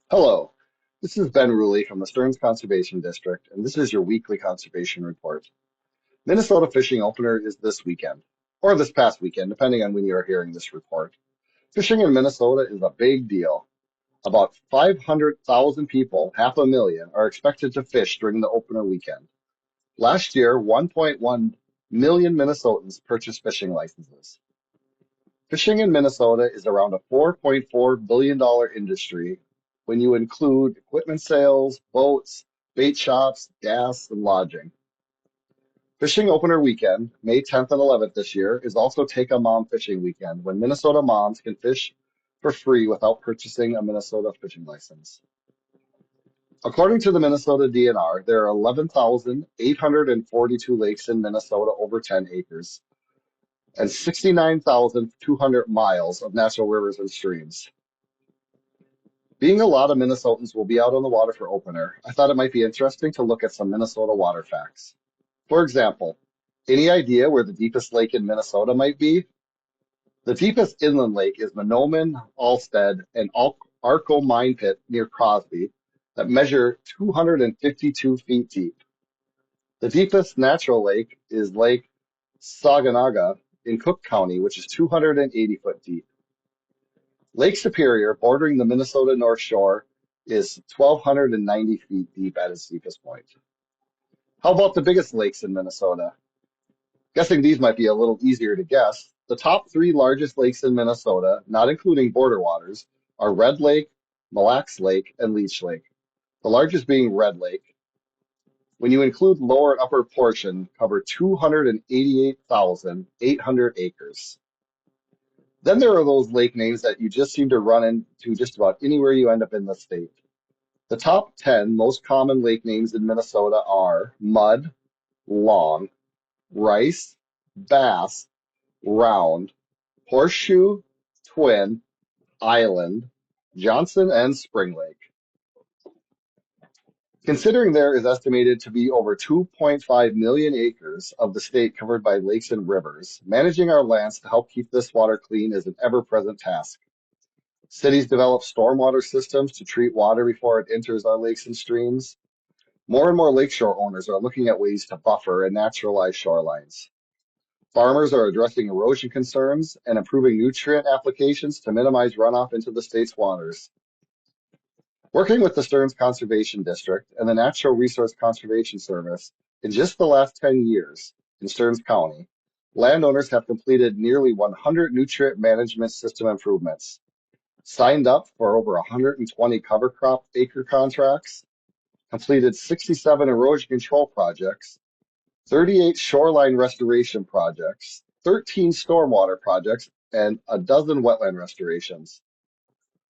Hello, this is Ben Ruley from the Stearns Conservation District, and this is your weekly conservation report. Minnesota fishing opener is this weekend, or this past weekend, depending on when you are hearing this report. Fishing in Minnesota is a big deal. About 500,000 people, half a million, are expected to fish during the opener weekend. Last year, 1.1 million Minnesotans purchased fishing licenses. Fishing in Minnesota is around a $4.4 billion industry when you include equipment sales, boats, bait shops, gas, and lodging. Fishing opener weekend, May 10th and 11th this year, is also Take a Mom fishing weekend when Minnesota moms can fish for free without purchasing a Minnesota fishing license. According to the Minnesota DNR, there are 11,842 lakes in Minnesota over 10 acres and 69,200 miles of natural rivers and streams. Being a lot of Minnesotans will be out on the water for opener, I thought it might be interesting to look at some Minnesota water facts. For example, any idea where the deepest lake in Minnesota might be? The deepest inland lake is Mahnomen, Alstead, and Arco Mine Pit near Crosby that measure 252 feet deep. The deepest natural lake is Lake Saganaga in Cook County, which is 280 foot deep. Lake Superior, bordering the Minnesota North Shore, is 1,290 feet deep at its deepest point. How about the biggest lakes in Minnesota? Guessing these might be a little easier to guess. The top three largest lakes in Minnesota, not including border waters, are Red Lake, Mille Lacs Lake, and Leech Lake. The largest being Red Lake. When you include lower and upper portion, cover 288,800 acres. Then there are those lake names that you just seem to run into just about anywhere you end up in the state. The top 10 most common lake names in Minnesota are Mud, Long, Rice, Bass, Round, Horseshoe, Twin, Island, Johnson, and Spring Lake. Considering there is estimated to be over 2.5 million acres of the state covered by lakes and rivers, managing our lands to help keep this water clean is an ever-present task. Cities develop stormwater systems to treat water before it enters our lakes and streams. More and more lakeshore owners are looking at ways to buffer and naturalize shorelines. Farmers are addressing erosion concerns and improving nutrient applications to minimize runoff into the state's waters. Working with the Stearns Conservation District and the Natural Resource Conservation Service, in just the last 10 years in Stearns County, landowners have completed nearly 100 nutrient management system improvements, signed up for over 120 cover crop acre contracts, completed 67 erosion control projects, 38 shoreline restoration projects, 13 stormwater projects, and a dozen wetland restorations.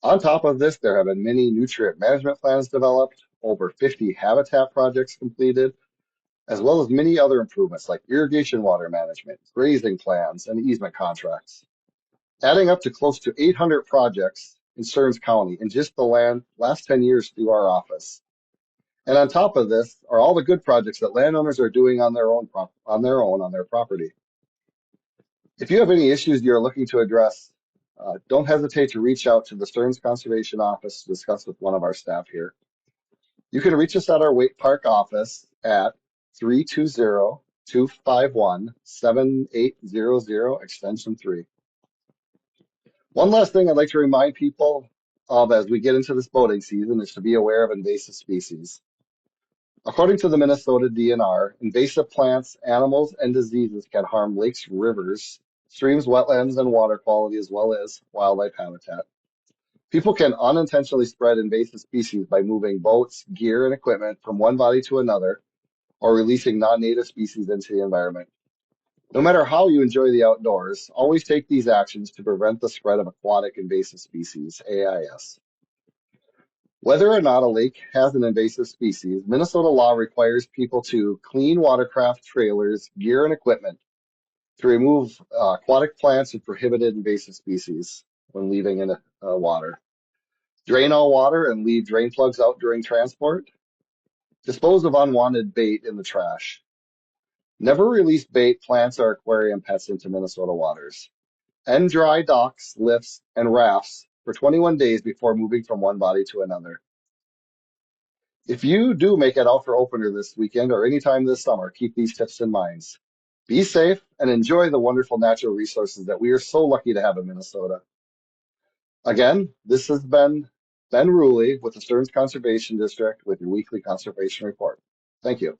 On top of this, there have been many nutrient management plans developed, over 50 habitat projects completed, as well as many other improvements like irrigation water management, grazing plans, and easement contracts, adding up to close to 800 projects in Stearns County in just the last 10 years through our office. And on top of this are all the good projects that landowners are doing on their property. If you have any issues you're looking to address, don't hesitate to reach out to the Stearns Conservation Office to discuss with one of our staff here. You can reach us at our Waite Park office at 320-251-7800, extension 3. One last thing I'd like to remind people of as we get into this boating season is to be aware of invasive species. According to the Minnesota DNR, invasive plants, animals, and diseases can harm lakes, rivers, streams, wetlands, and water quality as well as wildlife habitat. People can unintentionally spread invasive species by moving boats, gear, and equipment from one body to another or releasing non-native species into the environment. No matter how you enjoy the outdoors, always take these actions to prevent the spread of aquatic invasive species, AIS. Whether or not a lake has an invasive species, Minnesota law requires people to clean watercraft trailers, gear, and equipment to remove aquatic plants and prohibited invasive species when leaving in water. Drain all water and leave drain plugs out during transport. Dispose of unwanted bait in the trash. Never release bait, plants, or aquarium pets into Minnesota waters. End dry docks, lifts, and rafts for 21 days before moving from one body to another. If you do make it out for opener this weekend or anytime this summer, keep these tips in mind. Be safe and enjoy the wonderful natural resources that we are so lucky to have in Minnesota. Again, this has been Ben Ruley with the Stearns Conservation District with your weekly conservation report. Thank you.